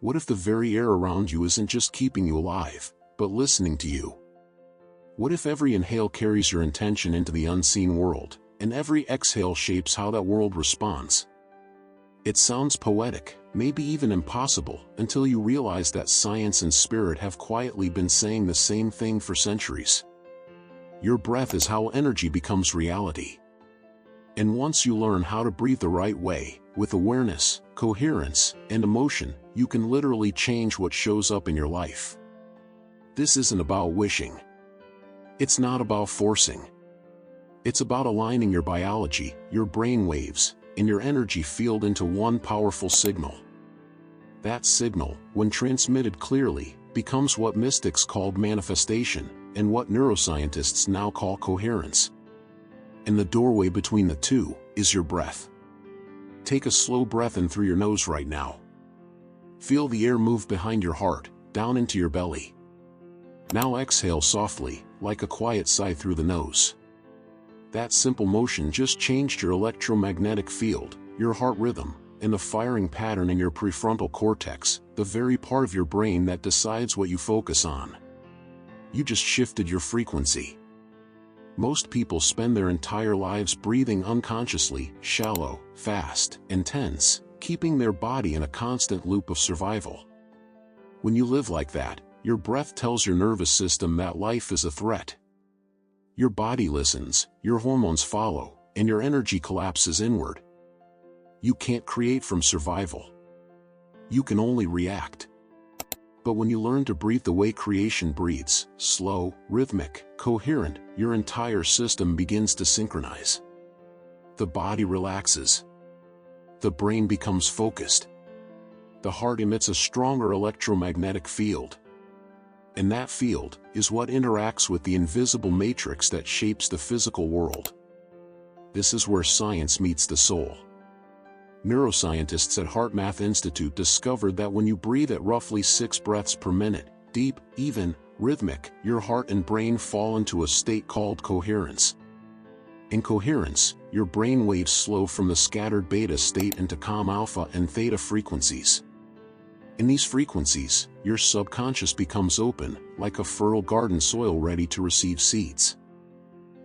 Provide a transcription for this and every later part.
What if the very air around you isn't just keeping you alive, but listening to you? What if every inhale carries your intention into the unseen world, and every exhale shapes how that world responds? It sounds poetic, maybe even impossible, until you realize that science and spirit have quietly been saying the same thing for centuries. Your breath is how energy becomes reality. And once you learn how to breathe the right way, with awareness, coherence, and emotion, you can literally change what shows up in your life. This isn't about wishing. It's not about forcing. It's about aligning your biology, your brainwaves, and your energy field into one powerful signal. That signal, when transmitted clearly, becomes what mystics called manifestation, and what neuroscientists now call coherence. And the doorway between the two is your breath. Take a slow breath in through your nose right now. Feel the air move behind your heart, down into your belly. Now exhale softly, like a quiet sigh through the nose. That simple motion just changed your electromagnetic field, your heart rhythm, and the firing pattern in your prefrontal cortex, the very part of your brain that decides what you focus on. You just shifted your frequency. Most people spend their entire lives breathing unconsciously, shallow, fast, and tense, keeping their body in a constant loop of survival. When you live like that, your breath tells your nervous system that life is a threat. Your body listens, your hormones follow, and your energy collapses inward. You can't create from survival. You can only react. But when you learn to breathe the way creation breathes, slow, rhythmic, coherent, your entire system begins to synchronize. The body relaxes. The brain becomes focused. The heart emits a stronger electromagnetic field. And that field is what interacts with the invisible matrix that shapes the physical world. This is where science meets the soul. Neuroscientists at HeartMath Institute discovered that when you breathe at roughly 6 breaths per minute, deep, even, rhythmic, your heart and brain fall into a state called coherence. In coherence, your brain waves slow from the scattered beta state into calm alpha and theta frequencies. In these frequencies, your subconscious becomes open, like a fertile garden soil ready to receive seeds.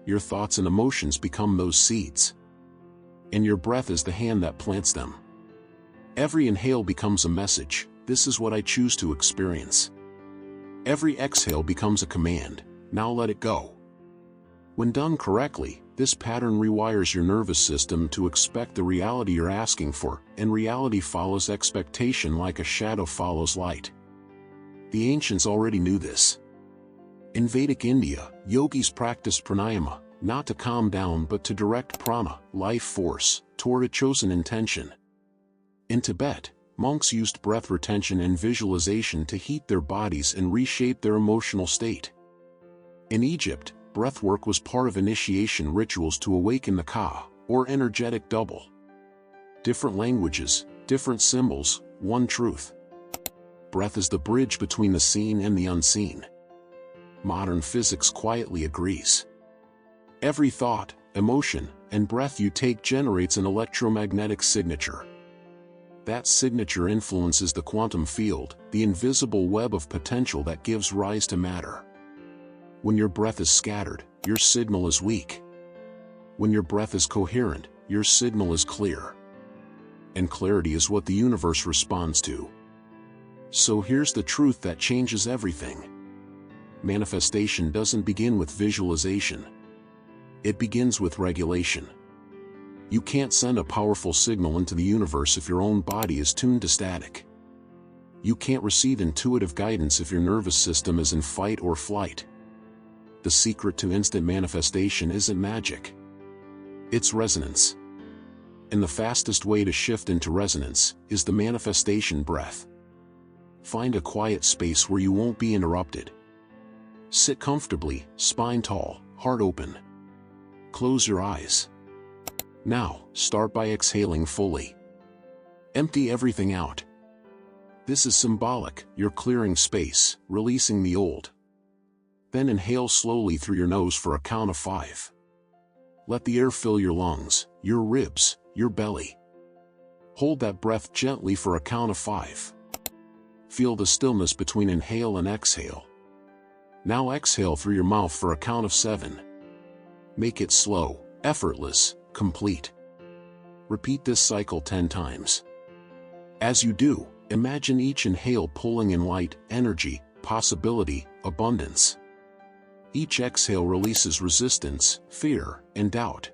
Your thoughts and emotions become those seeds. And your breath is the hand that plants them. Every inhale becomes a message, this is what I choose to experience. Every exhale becomes a command, now let it go. When done correctly, this pattern rewires your nervous system to expect the reality you're asking for, and reality follows expectation like a shadow follows light. The ancients already knew this. In Vedic India, yogis practiced pranayama, not to calm down but to direct prana, life force, toward a chosen intention. In Tibet, monks used breath retention and visualization to heat their bodies and reshape their emotional state. In Egypt, breathwork was part of initiation rituals to awaken the ka, or energetic double. Different languages, different symbols, one truth. Breath is the bridge between the seen and the unseen. Modern physics quietly agrees. Every thought, emotion, and breath you take generates an electromagnetic signature. That signature influences the quantum field, the invisible web of potential that gives rise to matter. When your breath is scattered, your signal is weak. When your breath is coherent, your signal is clear. And clarity is what the universe responds to. So here's the truth that changes everything. Manifestation doesn't begin with visualization. It begins with regulation. You can't send a powerful signal into the universe if your own body is tuned to static. You can't receive intuitive guidance if your nervous system is in fight or flight. The secret to instant manifestation isn't magic. It's resonance. And the fastest way to shift into resonance is the manifestation breath. Find a quiet space where you won't be interrupted. Sit comfortably, spine tall, heart open. Close your eyes. Now, start by exhaling fully. Empty everything out. This is symbolic, you're clearing space, releasing the old. Then inhale slowly through your nose for a count of 5. Let the air fill your lungs, your ribs, your belly. Hold that breath gently for a count of 5. feel the stillness between inhale and exhale. Now exhale through your mouth for a count of 7. Make it slow, effortless, complete. Repeat this cycle 10 times. As you do, imagine each inhale pulling in light, energy, possibility, abundance. Each exhale releases resistance, fear, and doubt.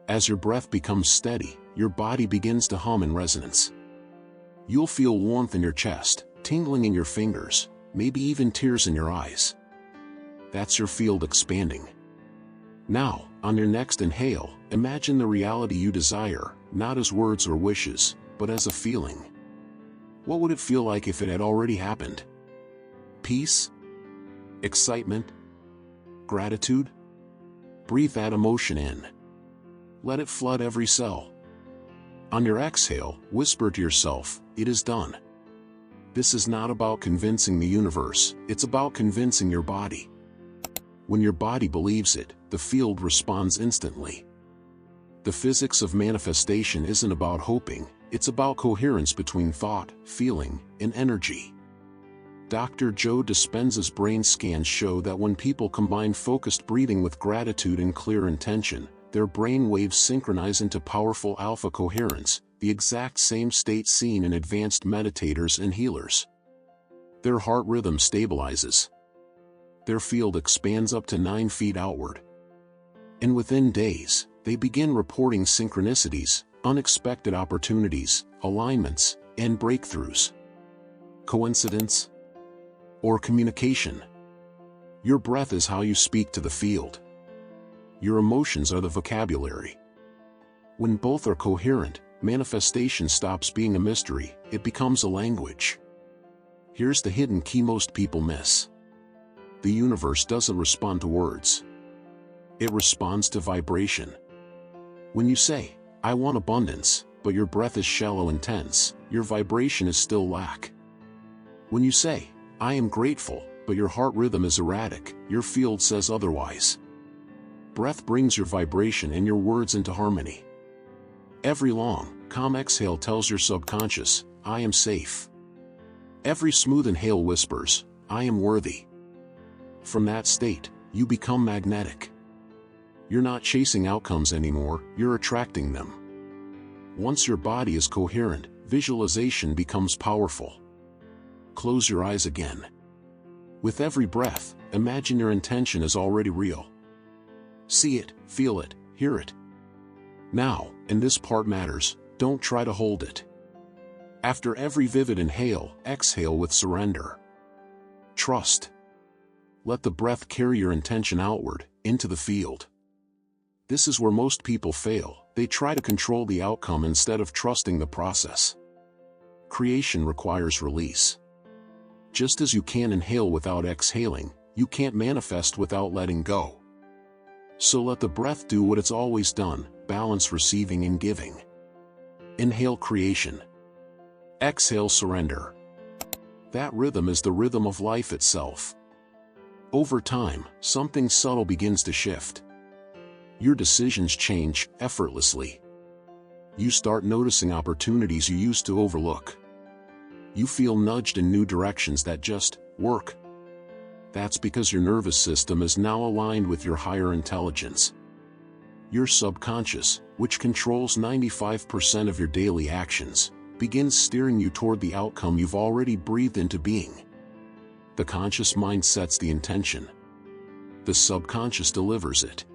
As your breath becomes steady, your body begins to hum in resonance. You'll feel warmth in your chest, tingling in your fingers, maybe even tears in your eyes. That's your field expanding. Now, on your next inhale, imagine the reality you desire, not as words or wishes, but as a feeling. What would it feel like if it had already happened? Peace? Excitement? Gratitude? Breathe that emotion in. Let it flood every cell. On your exhale, whisper to yourself, "It is done." This is not about convincing the universe, it's about convincing your body. When your body believes it, the field responds instantly. The physics of manifestation isn't about hoping, it's about coherence between thought, feeling, and energy. Dr. Joe Dispenza's brain scans show that when people combine focused breathing with gratitude and clear intention, their brain waves synchronize into powerful alpha coherence, the exact same state seen in advanced meditators and healers. Their heart rhythm stabilizes. Their field expands up to 9 feet outward. And within days, they begin reporting synchronicities, unexpected opportunities, alignments, and breakthroughs. Coincidence? Or communication? Your breath is how you speak to the field. Your emotions are the vocabulary. When both are coherent, manifestation stops being a mystery, it becomes a language. Here's the hidden key most people miss. The universe doesn't respond to words. It responds to vibration. When you say, "I want abundance," but your breath is shallow and tense, your vibration is still lack. When you say, "I am grateful," but your heart rhythm is erratic, your field says otherwise. Breath brings your vibration and your words into harmony. Every long, calm exhale tells your subconscious, "I am safe." Every smooth inhale whispers, "I am worthy." From that state, you become magnetic. You're not chasing outcomes anymore, you're attracting them. Once your body is coherent, visualization becomes powerful. Close your eyes again. With every breath, imagine your intention is already real. See it, feel it, hear it. Now, and this part matters, don't try to hold it. After every vivid inhale, exhale with surrender. Trust. Let the breath carry your intention outward, into the field. This is where most people fail, they try to control the outcome instead of trusting the process. Creation requires release. Just as you can't inhale without exhaling, you can't manifest without letting go. So let the breath do what it's always done, balance receiving and giving. Inhale creation. Exhale surrender. That rhythm is the rhythm of life itself. Over time, something subtle begins to shift. Your decisions change effortlessly. You start noticing opportunities you used to overlook. You feel nudged in new directions that just work. That's because your nervous system is now aligned with your higher intelligence. Your subconscious, which controls 95% of your daily actions, begins steering you toward the outcome you've already breathed into being. The conscious mind sets the intention. The subconscious delivers it.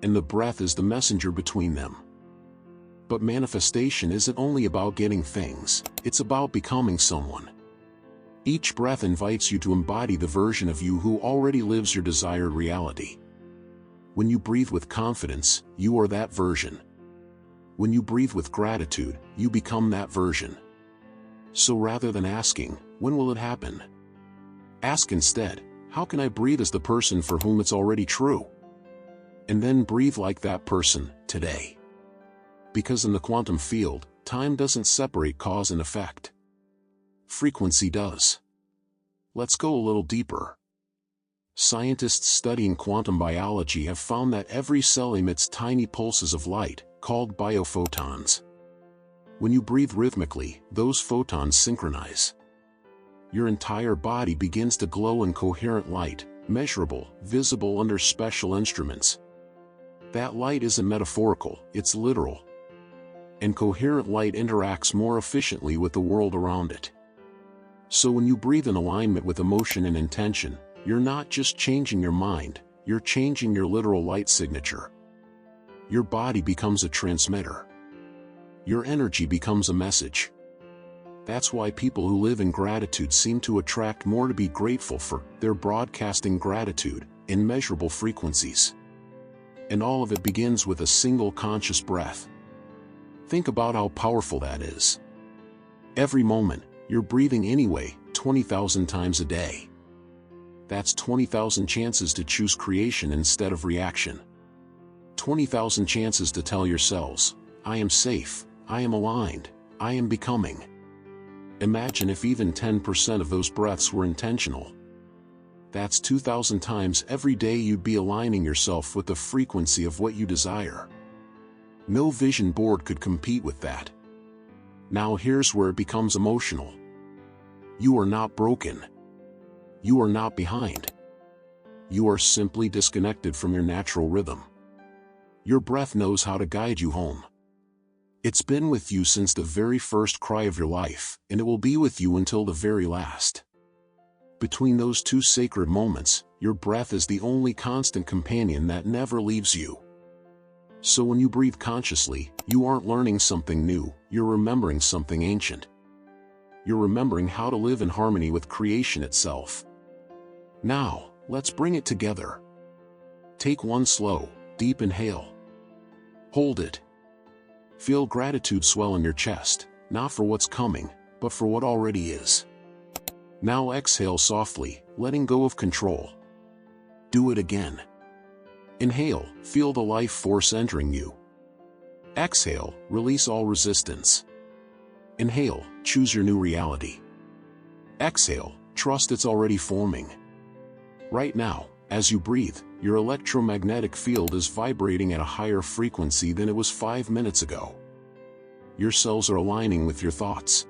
And the breath is the messenger between them. But manifestation isn't only about getting things, it's about becoming someone. Each breath invites you to embody the version of you who already lives your desired reality. When you breathe with confidence, you are that version. When you breathe with gratitude, you become that version. So rather than asking, "When will it happen?" ask instead, "How can I breathe as the person for whom it's already true?" And then breathe like that person, today. Because in the quantum field, time doesn't separate cause and effect. Frequency does. Let's go a little deeper. Scientists studying quantum biology have found that every cell emits tiny pulses of light, called biophotons. When you breathe rhythmically, those photons synchronize. your entire body begins to glow in coherent light, measurable, visible under special instruments. That light isn't metaphorical, it's literal. And coherent light interacts more efficiently with the world around it. So when you breathe in alignment with emotion and intention, you're not just changing your mind, you're changing your literal light signature. Your body becomes a transmitter. Your energy becomes a message. That's why people who live in gratitude seem to attract more to be grateful for. They're broadcasting gratitude in measurable frequencies. And all of it begins with a single conscious breath. Think about how powerful that is. Every moment, you're breathing anyway, 20,000 times a day. That's 20,000 chances to choose creation instead of reaction. 20,000 chances to tell yourselves, I am safe, I am aligned, I am becoming. Imagine if even 10% of those breaths were intentional. That's 2,000 times every day you'd be aligning yourself with the frequency of what you desire. No vision board could compete with that. Now here's where it becomes emotional. You are not broken. You are not behind. You are simply disconnected from your natural rhythm. Your breath knows how to guide you home. It's been with you since the very first cry of your life, and it will be with you until the very last. Between those two sacred moments, your breath is the only constant companion that never leaves you. So when you breathe consciously, you aren't learning something new, you're remembering something ancient. You're remembering how to live in harmony with creation itself. Now, let's bring it together. Take one slow, deep inhale. Hold it. Feel gratitude swell in your chest, not for what's coming, but for what already is. Now exhale softly, letting go of control. Do it again. Inhale, feel the life force entering you. Exhale, release all resistance. Inhale, choose your new reality. Exhale, trust it's already forming. Right now, as you breathe, your electromagnetic field is vibrating at a higher frequency than it was 5 minutes ago. Your cells are aligning with your thoughts.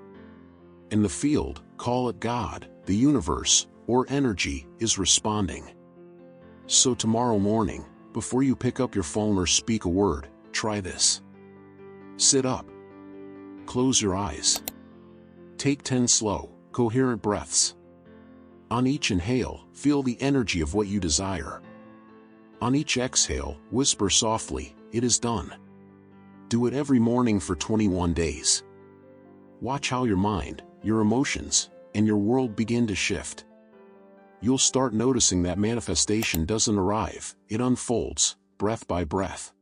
And the field, call it God, the universe, or energy, is responding. So tomorrow morning, before you pick up your phone or speak a word, try this. Sit up. Close your eyes. Take 10 slow, coherent breaths. On each inhale, feel the energy of what you desire. On each exhale, whisper softly, it is done. Do it every morning for 21 days. Watch how your mind, your emotions, and your world begin to shift. You'll start noticing that manifestation doesn't arrive, it unfolds, breath by breath.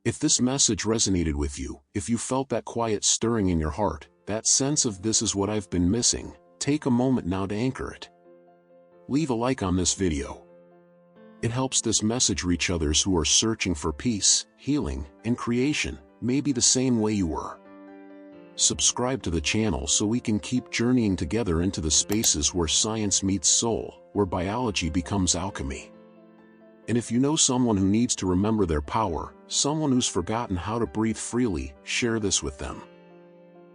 If this message resonated with you, if you felt that quiet stirring in your heart, that sense of this is what I've been missing, take a moment now to anchor it. Leave a like on this video. It helps this message reach others who are searching for peace, healing, and creation, maybe the same way you were. Subscribe to the channel so we can keep journeying together into the spaces where science meets soul, where biology becomes alchemy. And if you know someone who needs to remember their power, someone who's forgotten how to breathe freely, share this with them.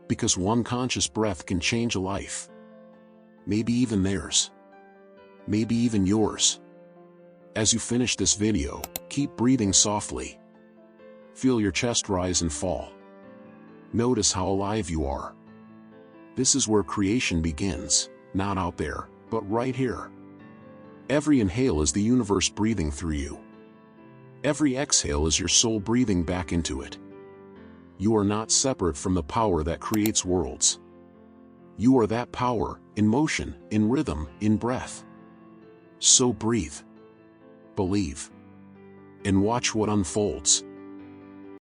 Because one conscious breath can change a life. Maybe even theirs. Maybe even yours. As you finish this video, keep breathing softly. Feel your chest rise and fall. Notice how alive you are. This is where creation begins, not out there, but right here. Every inhale is the universe breathing through you. Every exhale is your soul breathing back into it. You are not separate from the power that creates worlds. You are that power, in motion, in rhythm, in breath. So breathe. Believe. And watch what unfolds.